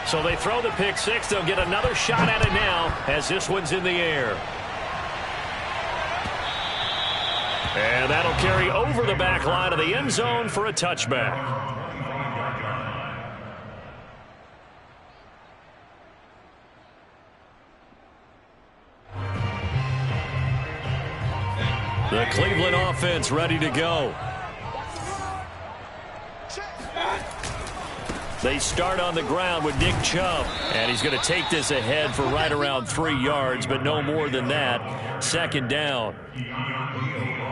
So they throw the pick six. They'll get another shot at it now as this one's in the air. And that'll carry over the back line of the end zone for a touchback. The Cleveland offense ready to go. They start on the ground with Nick Chubb. And he's going to take this ahead for right around 3 yards, but no more than that. Second down.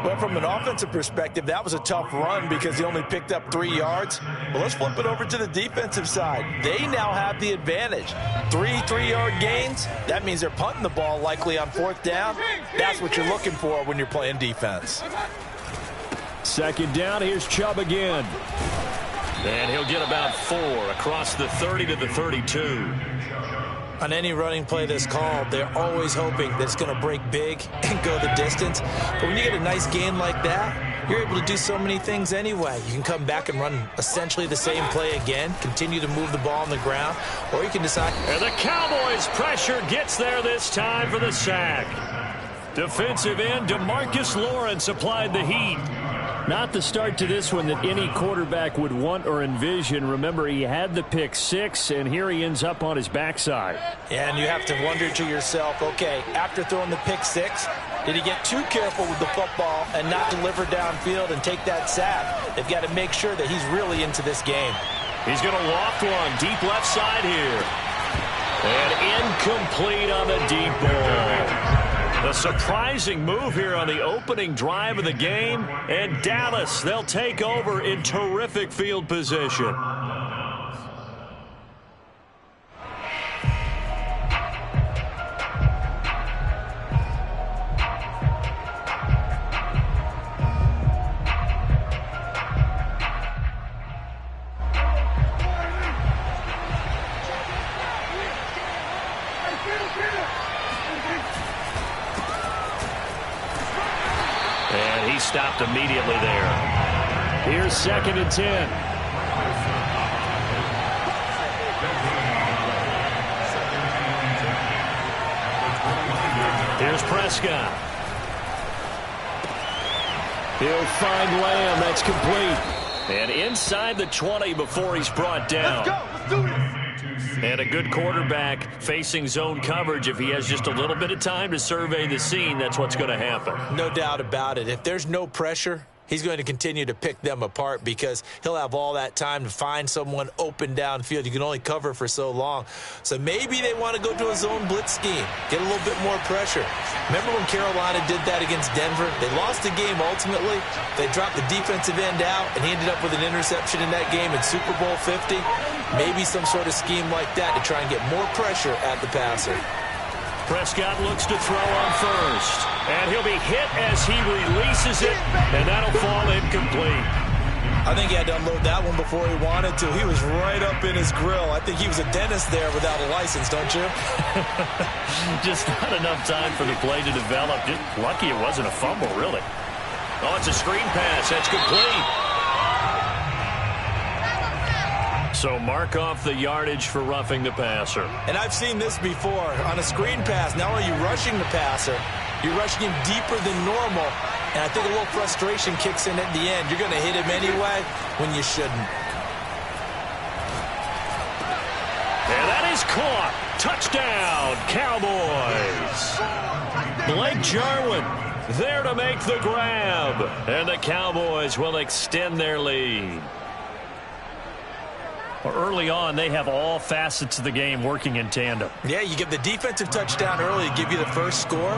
Well, from an offensive perspective, that was a tough run because he only picked up 3 yards. But let's flip it over to the defensive side. They now have the advantage. 3-3-yard gains. That means they're punting the ball likely on 4th down. That's what you're looking for when you're playing defense. Second down. Here's Chubb again. And he'll get about 4 across the 30 to the 32. On any running play that's called, they're always hoping that it's going to break big and go the distance. But when you get a nice gain like that, you're able to do so many things anyway. You can come back and run essentially the same play again, continue to move the ball on the ground, or you can decide. And the Cowboys' pressure gets there this time for the sack. Defensive end DeMarcus Lawrence applied the heat. Not the start to this one that any quarterback would want or envision. Remember, he had the pick six, and here he ends up on his backside. And you have to wonder to yourself, okay, after throwing the pick six, did he get too careful with the football and not deliver downfield and take that sack? They've got to make sure that he's really into this game. He's going to loft one deep left side here. And incomplete on the deep ball. A surprising move here on the opening drive of the game. And Dallas, they'll take over in terrific field position. Stopped immediately there. Here's 2nd and 10. Here's Prescott. He'll find Lamb. That's complete. And inside the 20 before he's brought down. Let's go. Let's do this. And a good quarterback facing zone coverage. If he has just a little bit of time to survey the scene, that's what's going to happen. No doubt about it. If there's no pressure, he's going to continue to pick them apart because he'll have all that time to find someone open downfield. You can only cover for so long. So maybe they want to go to a zone blitz scheme, get a little bit more pressure. Remember when Carolina did that against Denver? They lost the game ultimately. They dropped the defensive end out, and he ended up with an interception in that game in Super Bowl 50. Maybe some sort of scheme like that to try and get more pressure at the passer. Prescott looks to throw on first. And he'll be hit as he releases it, and that'll fall incomplete. I think he had to unload that one before he wanted to. He was right up in his grill. I think he was a dentist there without a license, don't you? Just not enough time for the play to develop. Just lucky it wasn't a fumble, really. Oh, it's a screen pass. That's complete. So mark off the yardage for roughing the passer. And I've seen this before. On a screen pass, not only are you rushing the passer, you're rushing him deeper than normal. And I think a little frustration kicks in at the end. You're going to hit him anyway when you shouldn't. And that is caught. Touchdown, Cowboys. Blake Jarwin there to make the grab. And the Cowboys will extend their lead. Early on, they have all facets of the game working in tandem. Yeah, you get the defensive touchdown early to give you the first score,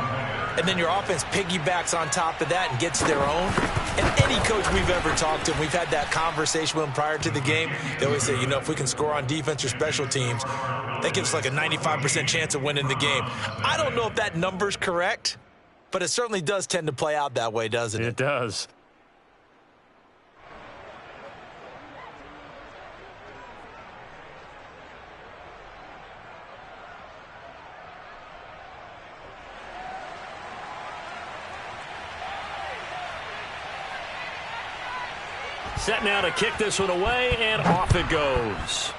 and then your offense piggybacks on top of that and gets their own. And any coach we've ever talked to, we've had that conversation with them prior to the game, they always say, you know, if we can score on defense or special teams, that gives like a 95% chance of winning the game. I don't know if that number's correct, but it certainly does tend to play out that way, doesn't it? It does. Set now to kick this one away, and off it goes.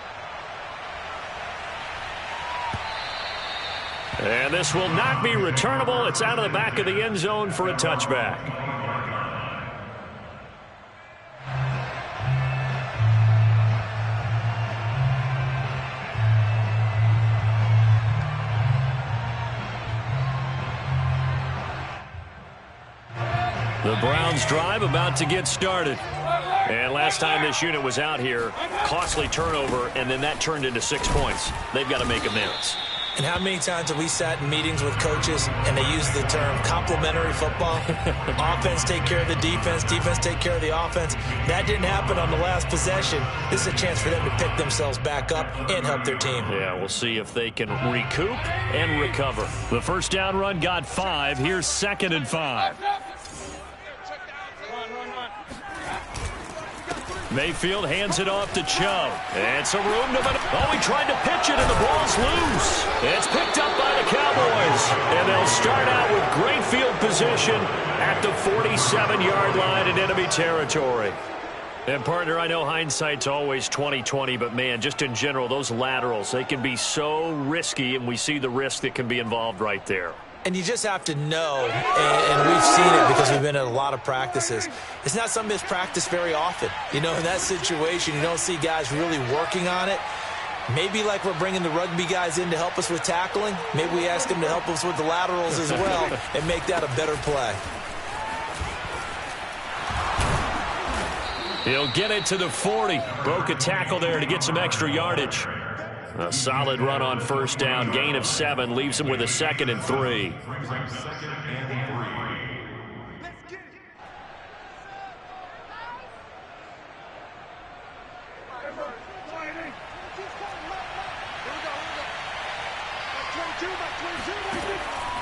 And this will not be returnable. It's out of the back of the end zone for a touchback. The Browns drive about to get started. And last time this unit was out here, costly turnover, and then that turned into 6 points. They've got to make amends. And how many times have we sat in meetings with coaches and they use the term complementary football? Offense take care of the defense, defense take care of the offense. That didn't happen on the last possession. This is a chance for them to pick themselves back up and help their team. Yeah, we'll see if they can recoup and recover. The first down run got 5. Here's 2nd and 5. Mayfield hands it off to Chubb. And some room to maneuver. Oh, he tried to pitch it, and the ball's loose. It's picked up by the Cowboys. And they'll start out with great field position at the 47-yard line in enemy territory. And, partner, I know hindsight's always 20/20, but, man, just in general, those laterals, they can be so risky, and we see the risk that can be involved right there. And you just have to know, and we've seen it because we've been at a lot of practices, it's not something that's practiced very often. You know, in that situation, you don't see guys really working on it. Maybe like we're bringing the rugby guys in to help us with tackling, maybe we ask them to help us with the laterals as well and make that a better play. He'll get it to the 40. Broke a tackle there to get some extra yardage. A solid run on first down. Gain of 7 leaves him with a 2nd and 3.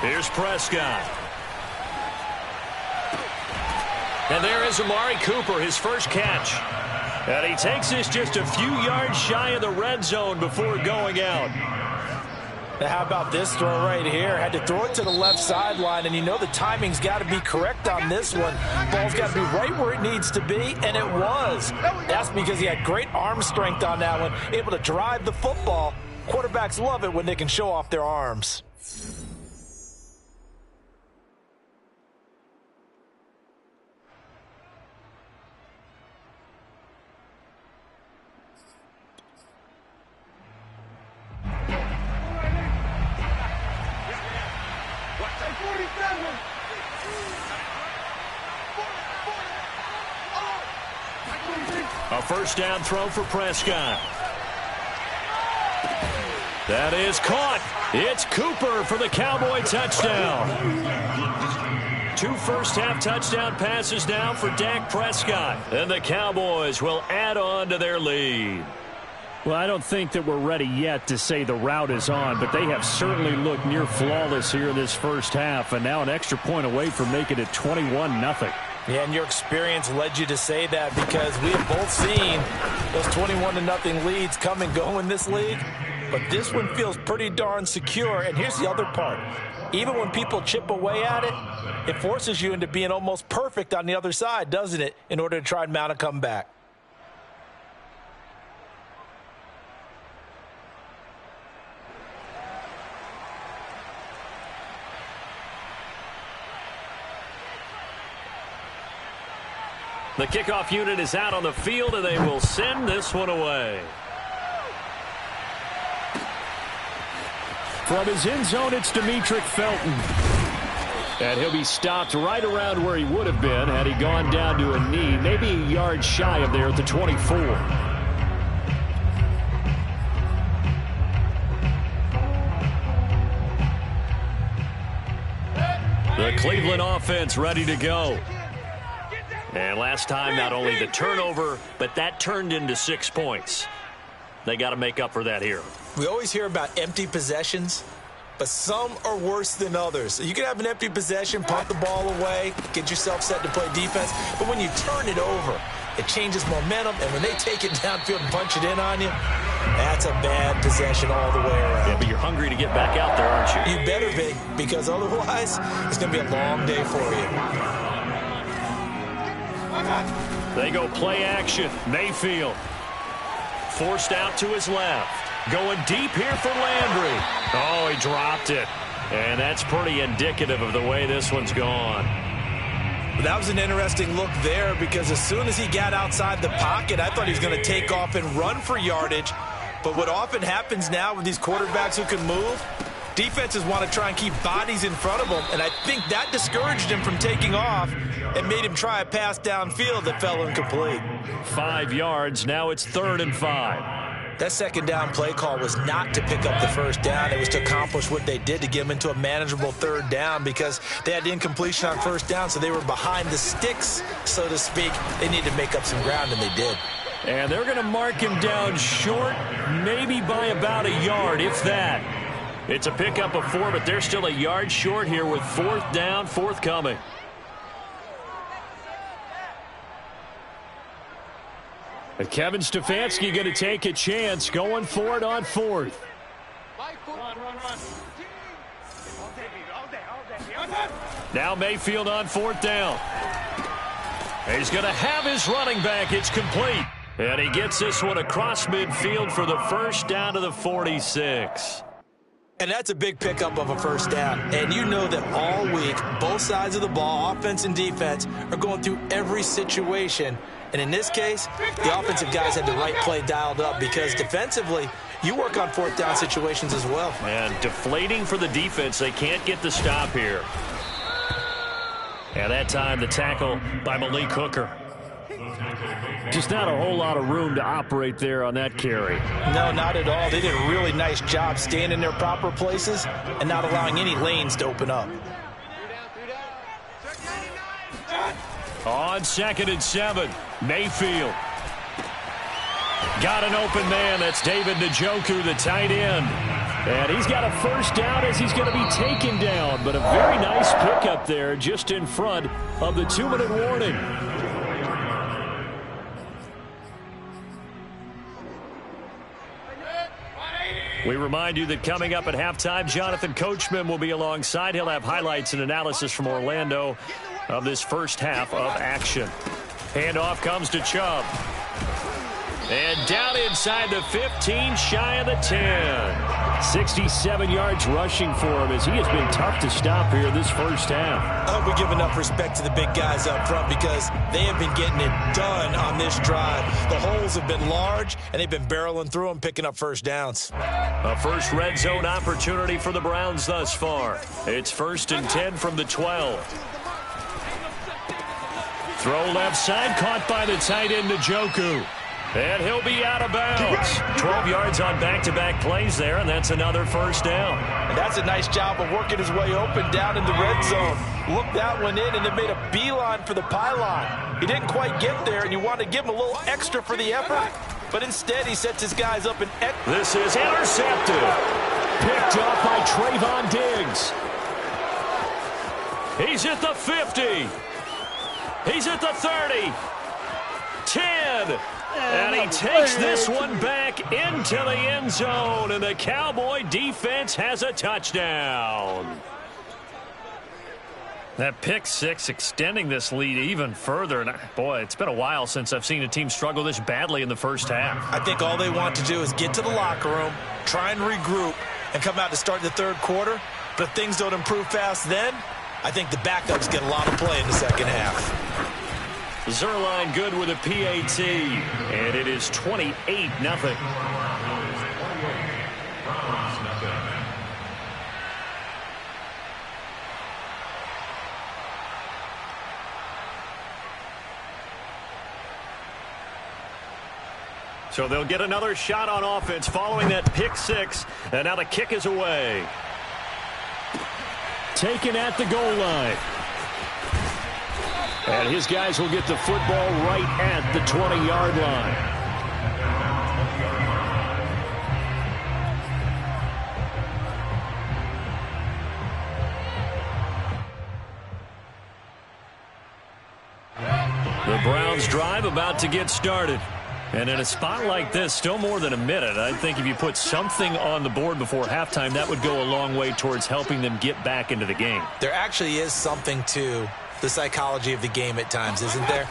Here's Prescott. And there is Amari Cooper, his first catch. And he takes this just a few yards shy of the red zone before going out. Now how about this throw right here? Had to throw it to the left sideline, and you know the timing's got to be correct on this one. Ball's got to be right where it needs to be, and it was. That's because he had great arm strength on that one, able to drive the football. Quarterbacks love it when they can show off their arms. A first down throw for Prescott. That is caught. It's Cooper for the Cowboy touchdown. 2 first-half touchdown passes now for Dak Prescott. And the Cowboys will add on to their lead. Well, I don't think that we're ready yet to say the route is on, but they have certainly looked near flawless here in this first half, and now an extra point away from making it 21-0. Yeah, and your experience led you to say that because we have both seen those 21-0 leads come and go in this league. But this one feels pretty darn secure. And here's the other part. Even when people chip away at it, it forces you into being almost perfect on the other side, doesn't it, in order to try and mount a comeback. The kickoff unit is out on the field, and they will send this one away. From his end zone, it's Demetric Felton. And he'll be stopped right around where he would have been had he gone down to a knee, maybe a yard shy of there at the 24. The Cleveland offense ready to go. And last time, not only the turnover, but that turned into 6 points. They got to make up for that here. We always hear about empty possessions, but some are worse than others. You can have an empty possession, punt the ball away, get yourself set to play defense, but when you turn it over, it changes momentum, and when they take it downfield and punch it in on you, that's a bad possession all the way around. Yeah, but you're hungry to get back out there, aren't you? You better be, because otherwise, it's going to be a long day for you. They go play action. Mayfield forced out to his left. Going deep here for Landry. Oh, he dropped it. And that's pretty indicative of the way this one's gone. That was an interesting look there because as soon as he got outside the pocket, I thought he was going to take off and run for yardage. But what often happens now with these quarterbacks who can move, defenses want to try and keep bodies in front of them, and I think that discouraged him from taking off and made him try a pass downfield that fell incomplete. 5 yards. Now it's 3rd and 5. That second down play call was not to pick up the first down. It was to accomplish what they did to get them into a manageable 3rd down because they had incompletion on first down, so they were behind the sticks, so to speak. They needed to make up some ground, and they did. And they're going to mark him down short, maybe by about a yard, if that. It's a pickup of 4, but they're still a yard short here with 4th down, forthcoming. And Kevin Stefanski going to take a chance, going for it on 4th. Now Mayfield on 4th down. He's going to have his running back. It's complete. And he gets this one across midfield for the first down to the 46. And that's a big pickup of a first down. And you know that all week, both sides of the ball, offense and defense, are going through every situation. And in this case, the offensive guys had the right play dialed up because defensively, you work on 4th down situations as well. And deflating for the defense. They can't get the stop here. And that time, the tackle by Malik Hooker. Just not a whole lot of room to operate there on that carry. No, not at all. They did a really nice job staying in their proper places and not allowing any lanes to open up. On 2nd and 7, Mayfield. Got an open man. That's David Njoku, the tight end. And he's got a first down as he's going to be taken down. But a very nice pickup there just in front of the 2-minute warning. We remind you that coming up at halftime, Jonathan Coachman will be alongside. He'll have highlights and analysis from Orlando of this first half of action. Handoff comes to Chubb. And down inside the 15, shy of the 10. 67 yards rushing for him as he has been tough to stop here this first half. I hope we give enough respect to the big guys up front because they have been getting it done on this drive. The holes have been large, and they've been barreling through them, picking up first downs. A first red zone opportunity for the Browns thus far. It's 1st and 10 from the 12. Throw left side, caught by the tight end Njoku. And he'll be out of bounds. 12 yards on back-to-back plays there, and that's another first down. And that's a nice job of working his way open down in the red zone. Looked that one in and then made a beeline for the pylon. He didn't quite get there, and you want to give him a little extra for the effort. But instead, he sets his guys up and... This is intercepted. Picked up by Trayvon Diggs. He's at the 50. He's at the 30. 10. And he takes this one back into the end zone, and the Cowboy defense has a touchdown. That pick six extending this lead even further. And boy, it's been a while since I've seen a team struggle this badly in the first half. I think all they want to do is get to the locker room, try and regroup, and come out to start the third quarter. But if things don't improve fast then, I think the backups get a lot of play in the second half. Zuerlein good with a PAT, and it is 28-0. So they'll get another shot on offense following that pick six, and now the kick is away. Taken at the goal line. And his guys will get the football right at the 20-yard line. The Browns drive about to get started. And in a spot like this, still more than a minute, I think if you put something on the board before halftime, that would go a long way towards helping them get back into the game. There actually is something to the psychology of the game at times, isn't there?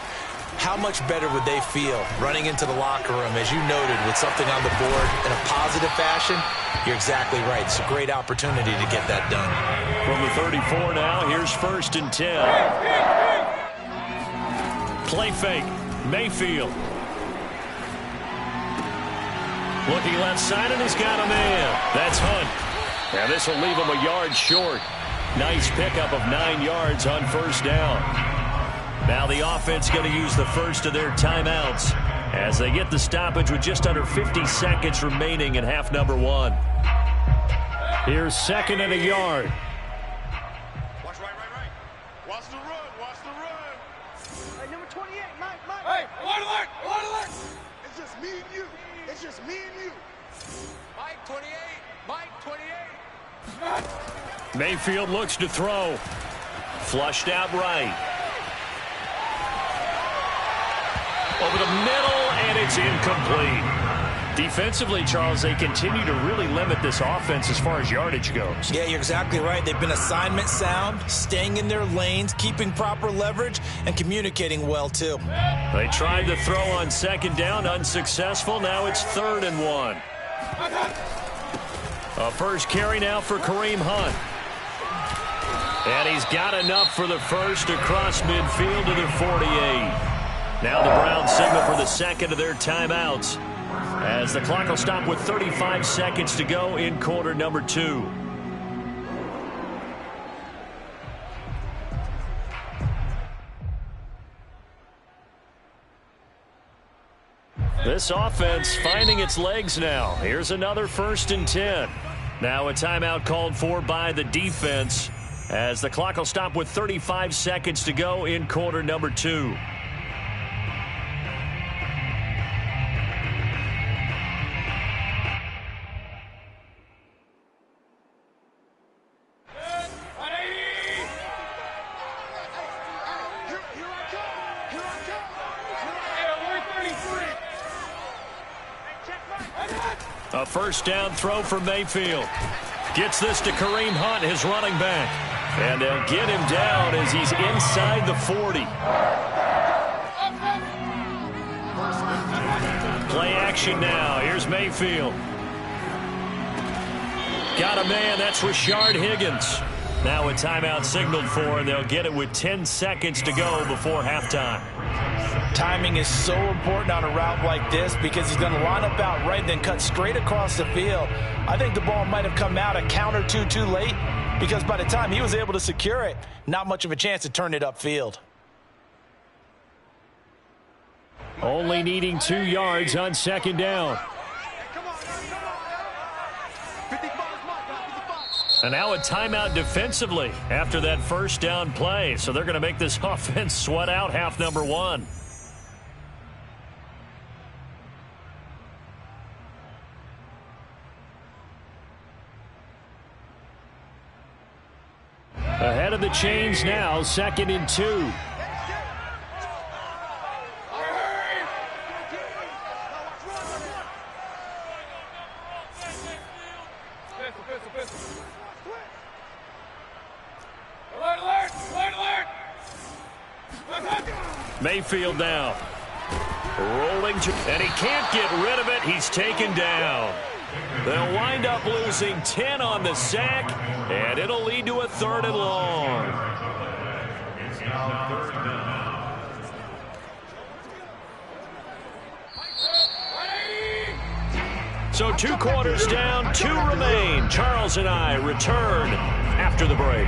how much better would they feel running into the locker room, as you noted, with something on the board in a positive fashion? You're exactly right. It's a great opportunity to get that done. From the 34 now, here's 1st and 10. Play fake. Mayfield. Looking left side, and he's got a man. That's Hunt. Now this will leave him a yard short. Nice pickup of 9 yards on 1st down. Now the offense going to use the first of their timeouts as they get the stoppage with just under 50 seconds remaining in half number 1. Here's 2nd and a yard. Watch right. Watch the run. Hey, number 28, Mike. Hey, alert. It's just me and you. Mike 28. Mayfield looks to throw. Flushed out right. Over the middle, and it's incomplete. Defensively, Charles, they continue to really limit this offense as far as yardage goes. Yeah, you're exactly right. They've been assignment sound, staying in their lanes, keeping proper leverage, and communicating well, too. They tried to throw on 2nd down, unsuccessful. Now it's 3rd and 1. A first carry now for Kareem Hunt. And he's got enough for the first across midfield to the 48. Now the Browns signal for the 2nd of their timeouts, as the clock will stop with 35 seconds to go in quarter number 2. This offense finding its legs now. Here's another 1st and 10. Now a timeout called for by the defense, as the clock will stop with 35 seconds to go in quarter number 2. A first down throw for Mayfield. Gets this to Kareem Hunt, his running back. And they'll get him down as he's inside the 40. Play action now. Here's Mayfield. Got a man. That's Rashard Higgins. Now a timeout signaled for, and they'll get it with 10 seconds to go before halftime. Timing is so important on a route like this because he's going to line up out right, then cut straight across the field. I think the ball might have come out a count or two too late, because by the time he was able to secure it, not much of a chance to turn it upfield. Only needing 2 yards on 2nd down. And now a timeout defensively after that first down play. So they're going to make this offense sweat out half number 1. Ahead of the chains now, 2nd and 2. Mayfield now. Rolling to, and he can't get rid of it. He's taken down. They'll wind up losing 10 on the sack, and it'll lead to a 3rd and long. It's now 3rd down. So 2 quarters down, 2 remain. Charles and I return after the break.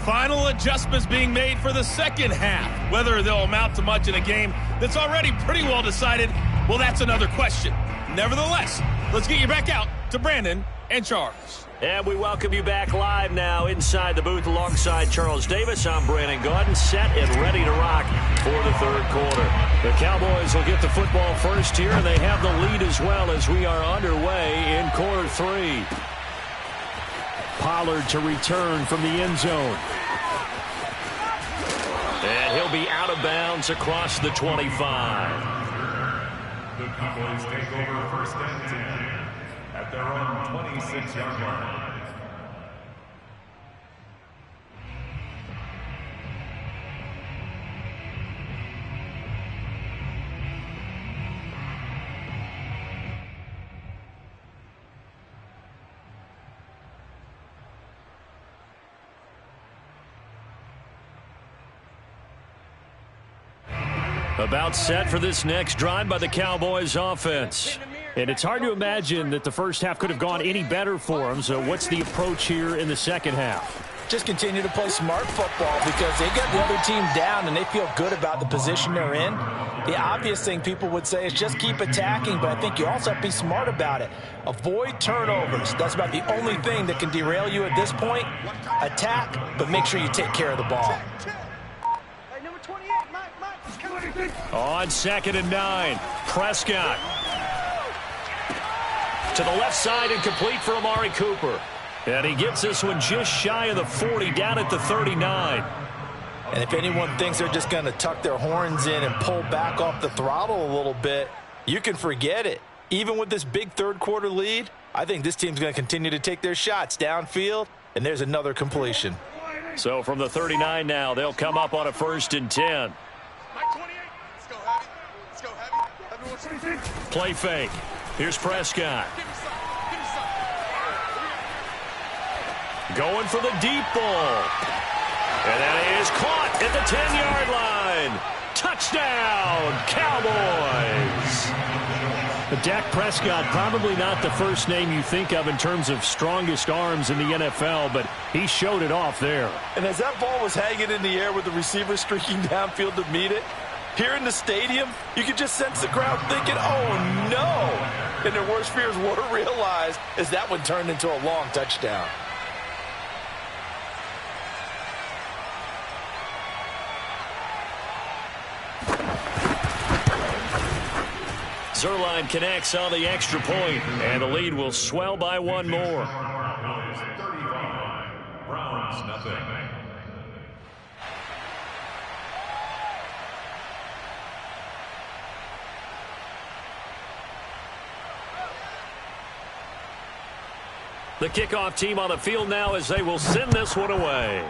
Final adjustments being made for the second half. Whether they'll amount to much in a game that's already pretty well decided, well, that's another question. Nevertheless, let's get you back out to Brandon and Charles. And we welcome you back live now inside the booth alongside Charles Davis. I'm Brandon Gaudin, set and ready to rock for the 3rd quarter. The Cowboys will get the football first here, and they have the lead as well as we are underway in quarter 3. Pollard to return from the end zone. And he'll be out of bounds across the 25. The Cowboys take over 1st and 10 at their own 26-yard line. About set for this next drive by the Cowboys offense. And it's hard to imagine that the first half could have gone any better for them. So what's the approach here in the second half? Just continue to play smart football because they got the other team down and they feel good about the position they're in. The obvious thing people would say is just keep attacking, but I think you also have to be smart about it. Avoid turnovers. That's about the only thing that can derail you at this point. Attack, but make sure you take care of the ball. Hey, number 28, Mike. On 2nd and 9, Prescott. To the left side and complete for Amari Cooper. And he gets this one just shy of the 40, down at the 39. And if anyone thinks they're just going to tuck their horns in and pull back off the throttle a little bit, you can forget it. Even with this big third-quarter lead, I think this team's going to continue to take their shots downfield, and there's another completion. So from the 39 now, they'll come up on a 1st and 10. Mike 28. Let's go, Heavy. Let's go, Heavy. Everyone, Play fake. Here's Prescott. give me some. Going for the deep ball. And that is caught at the 10-yard line. Touchdown, Cowboys. But Dak Prescott, probably not the first name you think of in terms of strongest arms in the NFL, but he showed it off there. And as that ball was hanging in the air with the receiver streaking downfield to meet it, here in the stadium, you could just sense the crowd thinking, oh, no. And their worst fears were realized as that one turned into a long touchdown. Zuerlein connects on the extra point, and the lead will swell by one more. Browns, nothing. The kickoff team on the field now as they will send this one away.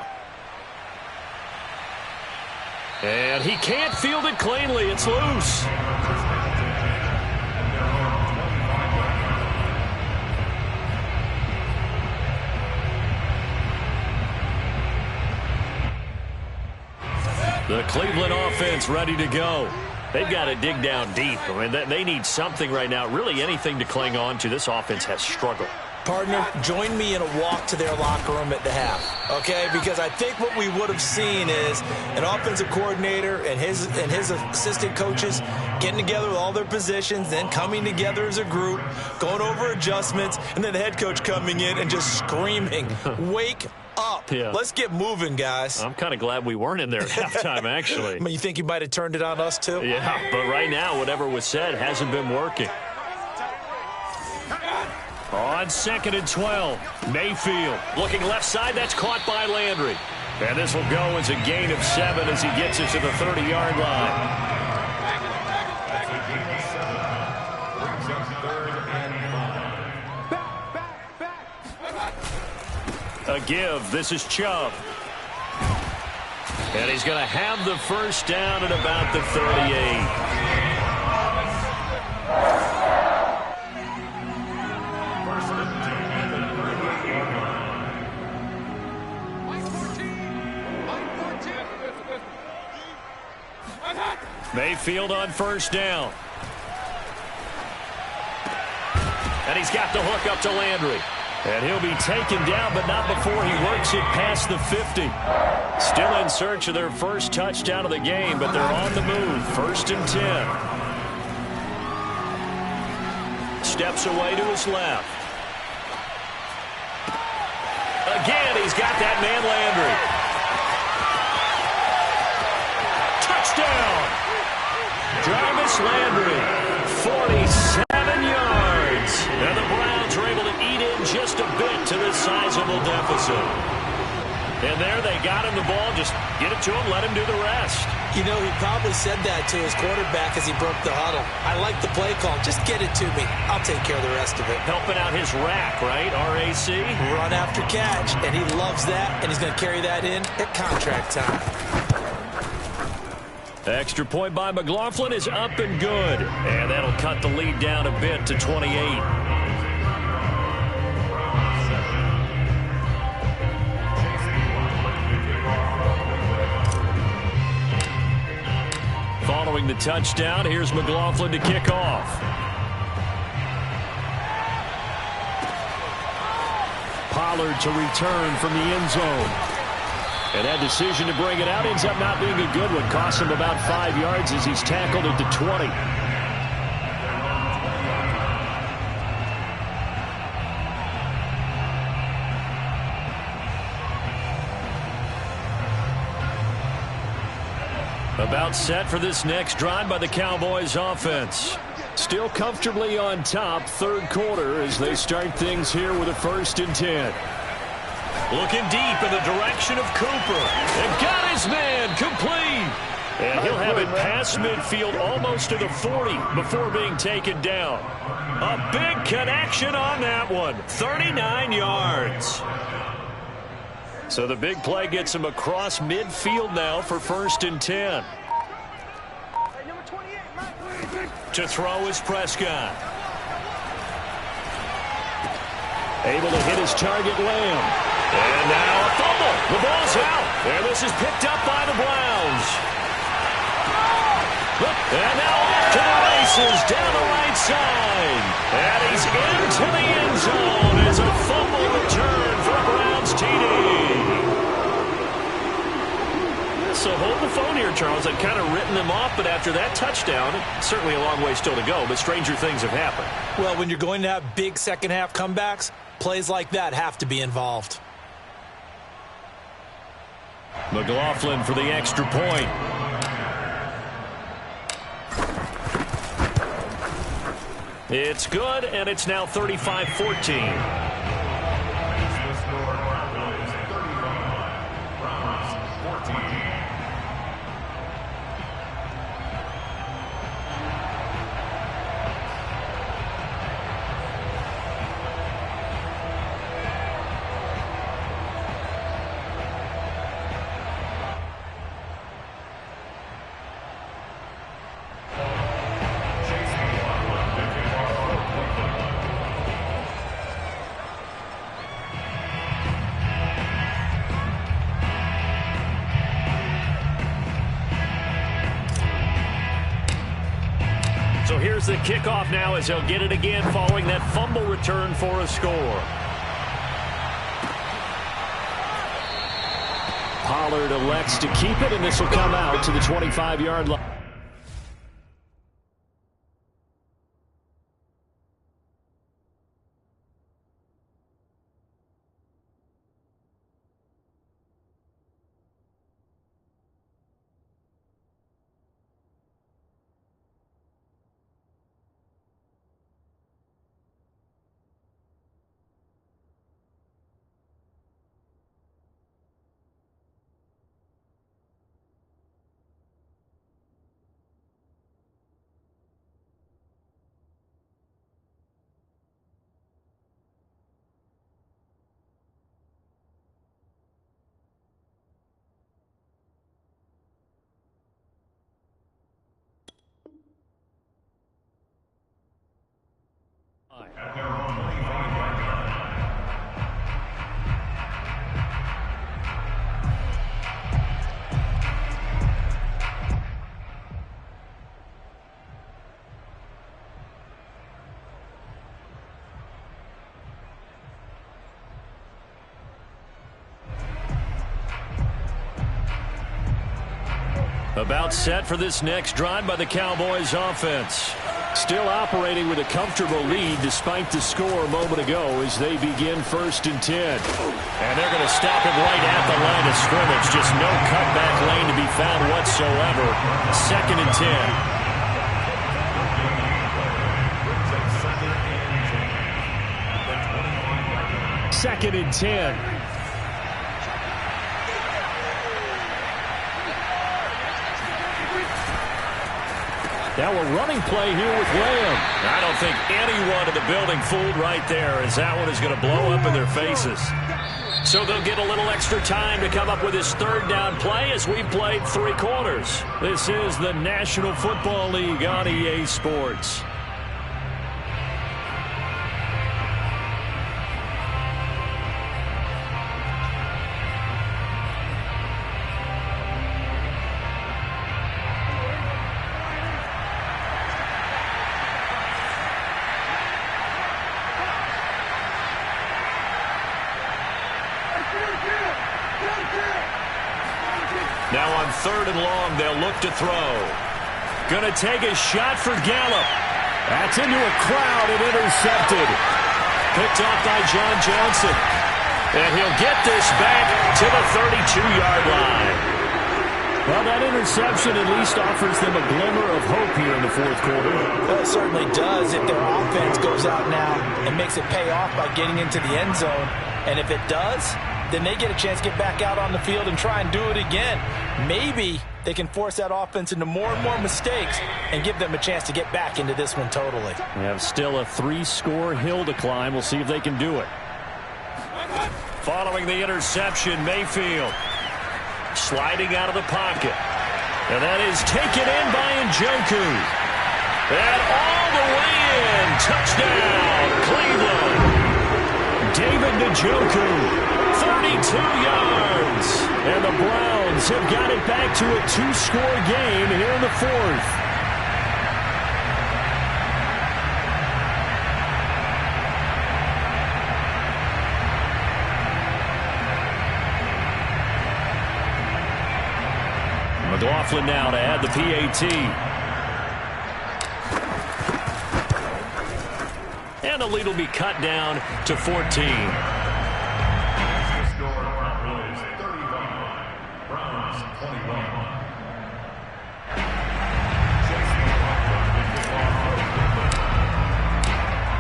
And he can't field it cleanly. It's loose. The Cleveland offense ready to go. They've got to dig down deep. I mean, they need something right now, really anything to cling on to. This offense has struggled. Partner, join me in a walk to their locker room at the half, okay? Because I think what we would have seen is an offensive coordinator and his assistant coaches getting together with all their positions, then coming together as a group, going over adjustments, and then the head coach coming in and just screaming, wake up. Yeah. Let's get moving, guys. I'm kind of glad we weren't in there at halftime, actually. I mean, you think you might have turned it on us, too? Yeah, but right now, whatever was said hasn't been working. On 2nd and 12, Mayfield looking left side. That's caught by Landry. And this will go as a gain of 7 as he gets it to the 30-yard line. A give. This is Chubb. And he's going to have the first down at about the 38. Mayfield on first down. And he's got the hook up to Landry. And he'll be taken down, but not before he works it past the 50. Still in search of their first touchdown of the game, but they're on the move. 1st and 10. Steps away to his left. Again, he's got that man Landry. Touchdown! Jarvis Landry, 47 yards. And the Browns are able to eat in just a bit to this sizable deficit. And there they got him the ball. Just get it to him, let him do the rest. You know, he probably said that to his quarterback as he broke the huddle. I like the play call. Just get it to me. I'll take care of the rest of it. Helping out his rack, right? RAC. Run after catch, and he loves that, and he's going to carry that in at contract time. Extra point by McLaughlin is up and good. And that'll cut the lead down a bit to 28. Following following the touchdown. Here's McLaughlin to kick off. Pollard to return from the end zone. And that decision to bring it out ends up not being a good one. Cost him about 5 yards as he's tackled at the 20. About set for this next drive by the Cowboys offense. Still comfortably on top, third quarter, as they start things here with a 1st and 10. Looking deep in the direction of Cooper. And got his man complete. And he'll have it past midfield almost to the 40 before being taken down. A big connection on that one. 39 yards. So the big play gets him across midfield now for 1st and 10. To throw is Prescott. Able to hit his target, Lamb. And now a fumble. The ball's out. And this is picked up by the Browns. And now off to the races down the right side. And he's into the end zone as a fumble return for a Browns TD. So hold the phone here, Charles. I've kind of written them off, but after that touchdown, certainly a long way still to go, but stranger things have happened. Well, when you're going to have big second-half comebacks, plays like that have to be involved. McLaughlin for the extra point. It's good, and it's now 35-14. So here's the kickoff now as he'll get it again following that fumble return for a score. Pollard elects to keep it, and this will come out to the 25-yard line. About set for this next drive by the Cowboys offense. Still operating with a comfortable lead despite the score a moment ago as they begin 1st and 10. And they're going to stop him right at the line of scrimmage. Just no cutback lane to be found whatsoever. 2nd and 10. 2nd and 10. Now a running play here with Lamb. I don't think anyone in the building fooled right there, as that one is going to blow up in their faces. So they'll get a little extra time to come up with his 3rd down play as we played 3 quarters. This is the National Football League on EA Sports. 3rd and long. They'll look to throw. Going to take a shot for Gallup. That's into a crowd and intercepted. Picked off by John Johnson. And he'll get this back to the 32-yard line. Well, that interception at least offers them a glimmer of hope here in the 4th quarter. Well, it certainly does if their offense goes out now and makes it pay off by getting into the end zone. And if it does, then they get a chance to get back out on the field and try and do it again. Maybe they can force that offense into more and more mistakes and give them a chance to get back into this one totally. We have still a 3-score hill to climb. We'll see if they can do it. Following the interception, Mayfield sliding out of the pocket. And that is taken in by Njoku. And all the way in. Touchdown, Cleveland. David Njoku, 32 yards. And the Browns have got it back to a 2-score game here in the 4th. McLaughlin now to add the PAT. And the lead will be cut down to 14.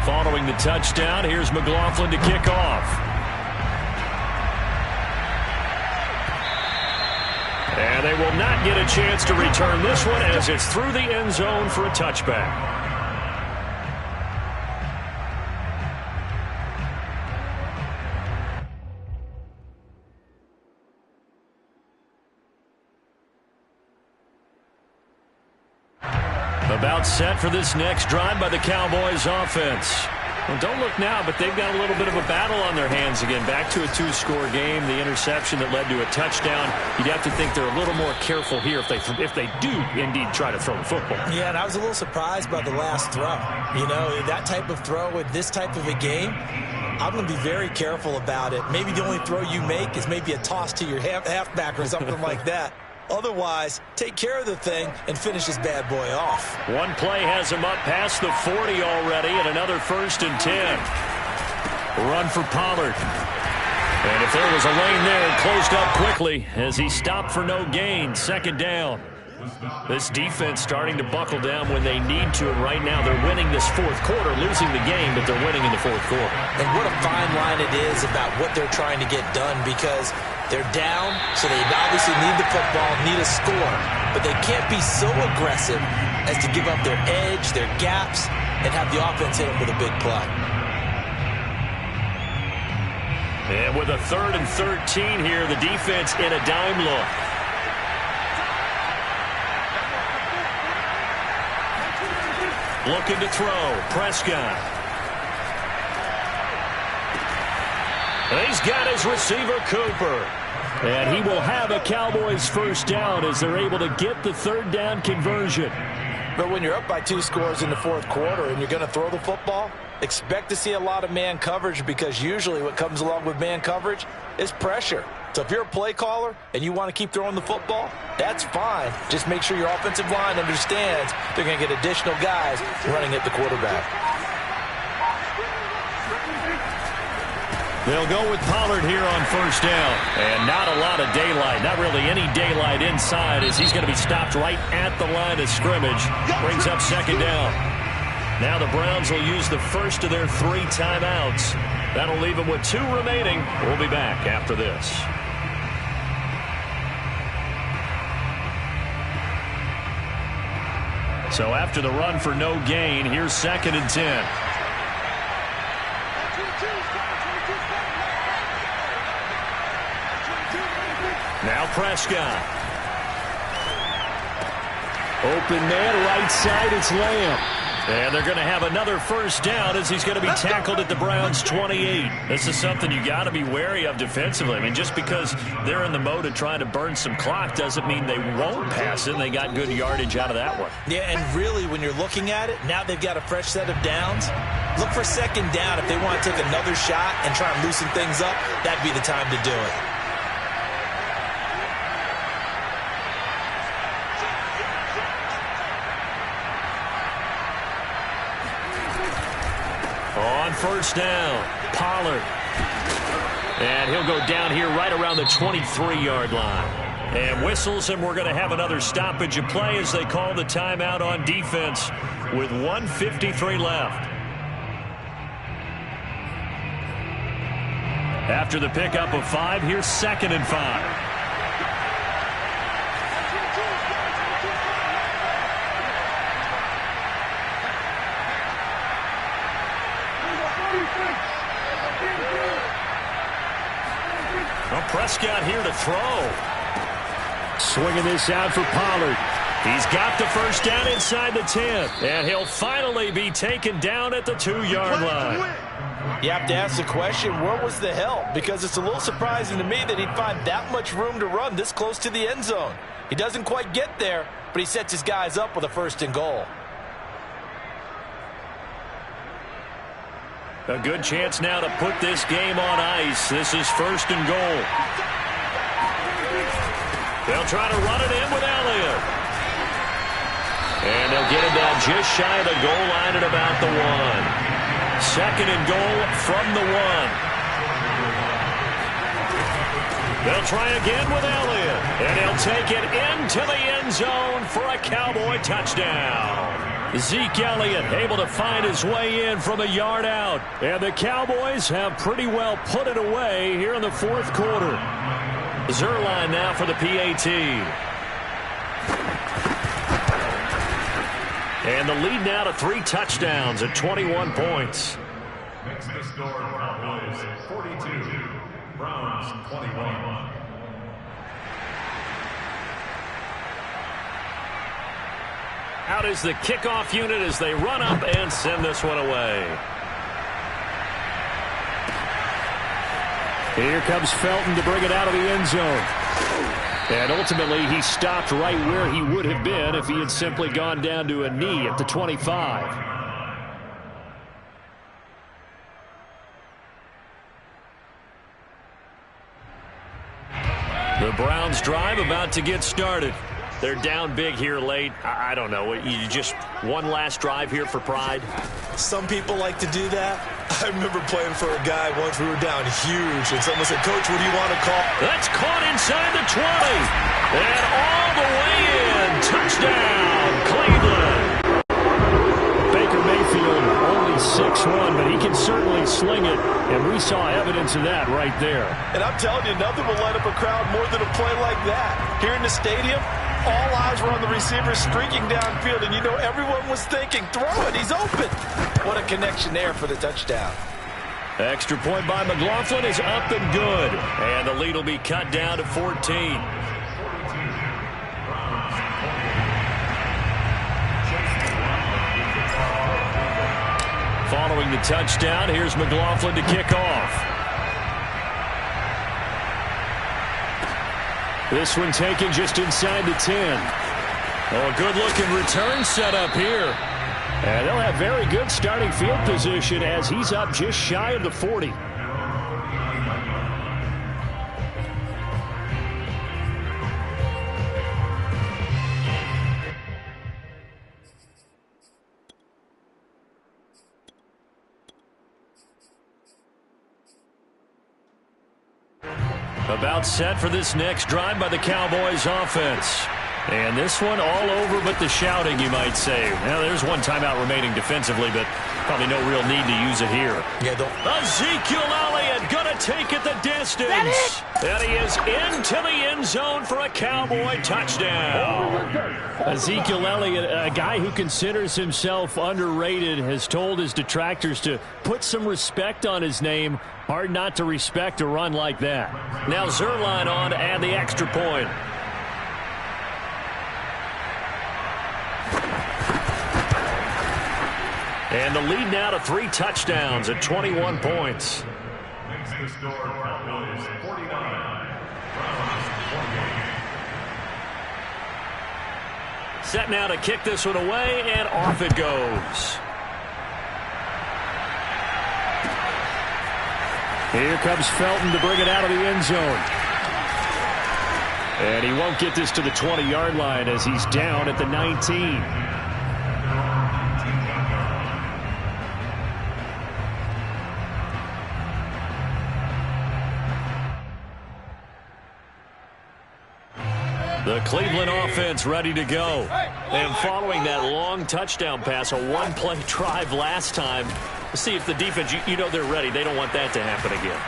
Following the touchdown, here's McLaughlin to kick off. And they will not get a chance to return this one as it's through the end zone for a touchback. About set for this next drive by the Cowboys offense. Well, don't look now, but they've got a little bit of a battle on their hands again. Back to a 2-score game. The interception that led to a touchdown. You'd have to think they're a little more careful here if they do indeed try to throw the football. Yeah, and I was a little surprised by the last throw. You know, that type of throw in this type of a game, I'm going to be very careful about it. Maybe the only throw you make is maybe a toss to your halfback or something like that. Otherwise, take care of the thing and finish this bad boy off. One play has him up past the 40 already, and another 1st and 10. Run for Pollard. And if there was a lane there, it closed up quickly as he stopped for no gain. 2nd down. This defense starting to buckle down when they need to, and right now they're winning this 4th quarter, losing the game, but they're winning in the 4th quarter. And what a fine line it is about what they're trying to get done, because they're down, so they obviously need the football, need a score, but they can't be so aggressive as to give up their edge, their gaps, and have the offense hit them with a big play. And with a 3rd and 13 here, the defense in a dime look. Looking to throw. Prescott. He's got his receiver, Cooper. And he will have a Cowboys 1st down as they're able to get the 3rd down conversion. But when you're up by 2 scores in the 4th quarter and you're going to throw the football, expect to see a lot of man coverage, because usually what comes along with man coverage is pressure. So if you're a play caller and you want to keep throwing the football, that's fine. Just make sure your offensive line understands they're going to get additional guys running at the quarterback. They'll go with Pollard here on 1st down. And not a lot of daylight. Not really any daylight inside, as he's going to be stopped right at the line of scrimmage. Brings up 2nd down. Now the Browns will use the first of their 3 timeouts. That'll leave them with 2 remaining. We'll be back after this. So after the run for no gain, here's 2nd and 10. Now Prescott. Open man, right side, it's Lamb. And they're going to have another 1st down as he's going to be tackled at the Browns' 28. This is something you got to be wary of defensively. I mean, just because they're in the mode of trying to burn some clock doesn't mean they won't pass it. And they got good yardage out of that one. Yeah, and really, when you're looking at it, now they've got a fresh set of downs. Look for 2nd down. If they want to take another shot and try and loosen things up, that'd be the time to do it. on first down. Pollard. And he'll go down here right around the 23-yard line. And whistles, and we're going to have another stoppage of play as they call the timeout on defense with 1:53 left. After the pickup of 5, here's 2nd and 5. Well, Prescott here to throw. Swinging this out for Pollard. He's got the first down inside the 10. And he'll finally be taken down at the 2-yard line. You have to ask the question, where was the help? Because it's a little surprising to me that he'd find that much room to run this close to the end zone. He doesn't quite get there, but he sets his guys up with a 1st and goal. A good chance now to put this game on ice. This is 1st and goal. They'll try to run it in with Elliott. And they'll get him down just shy of the goal line at about the 1. 2nd and goal from the 1. They'll try again with Elliott. And he'll take it into the end zone for a Cowboy touchdown. Zeke Elliott able to find his way in from a yard out. And the Cowboys have pretty well put it away here in the 4th quarter. Zuerlein now for the PAT. And the lead now to 3 touchdowns at 21 points. Makes the score Cowboys 42, Browns 21. Out is the kickoff unit as they run up and send this one away. Here comes Felton to bring it out of the end zone. And ultimately, he stopped right where he would have been if he had simply gone down to a knee at the 25. The Browns drive about to get started. They're down big here late. I don't know. You just one last drive here for pride? Some people like to do that. I remember playing for a guy once. We were down huge, and someone said, "Coach, what do you want to call?" That's caught inside the 20. And all the way in. Touchdown, Cleveland. Baker Mayfield only 6'1", but he can certainly sling it, and we saw evidence of that right there. And I'm telling you, nothing will light up a crowd more than a play like that. Here in the stadium, all eyes were on the receiver streaking downfield, and you know everyone was thinking, throw it, he's open. What a connection there for the touchdown. Extra point by McLaughlin is up and good. And the lead will be cut down to 14. Following the touchdown, here's McLaughlin to kick off. This one taken just inside the 10. Oh, a good-looking return set up here. And they'll have very good starting field position as he's up just shy of the 40. About set for this next drive by the Cowboys offense. And this one all over but the shouting, you might say. Now, there's one timeout remaining defensively, but probably no real need to use it here. Yeah, Ezekiel Elliott going to take it the distance. And he is into the end zone for a Cowboy touchdown. Ezekiel Elliott, a guy who considers himself underrated, has told his detractors to put some respect on his name. Hard not to respect a run like that. Now Zuerlein on to add the extra point. And the lead now to 3 touchdowns at 21 points. Makes the score Cowboys 49, Browns 28. Set now to kick this one away, and off it goes. Here comes Felton to bring it out of the end zone. And he won't get this to the 20-yard line as he's down at the 19. The Cleveland offense ready to go. And following that long touchdown pass, a one-play drive last time, see if the defense, you know they're ready. They don't want that to happen again.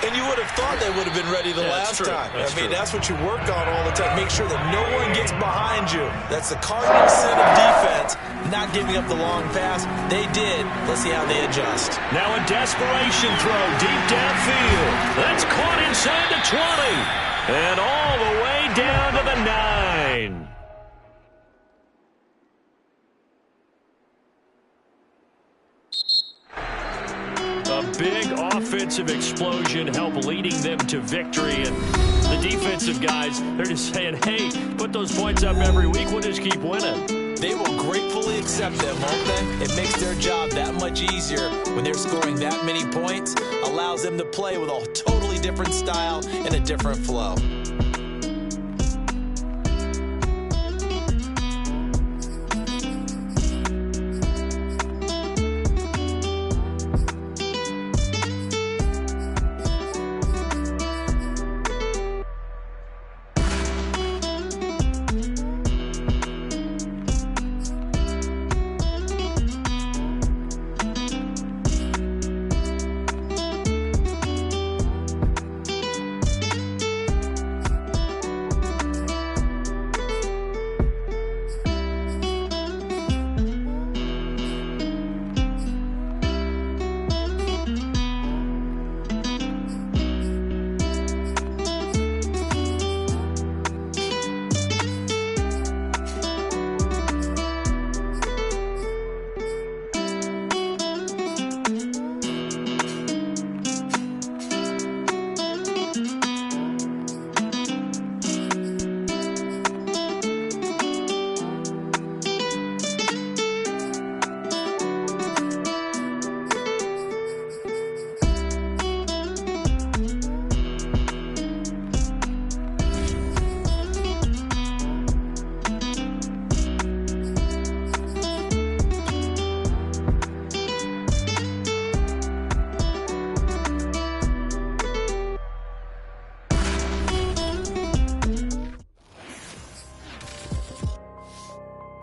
And you would have thought they would have been ready the last time. That's what you work on all the time. Make sure that no one gets behind you. That's the cardinal sin of defense, not giving up the long pass. They did. Let's see how they adjust. Now a desperation throw deep downfield. That's caught inside the 20. And all the way down to the 9. A big offensive explosion helped leading them to victory. And the defensive guys, they're just saying, hey, put those points up every week. We'll just keep winning. They will gratefully accept them, won't they? It makes their job that much easier when they're scoring that many points. Allows them to play with a totally different style and a different flow.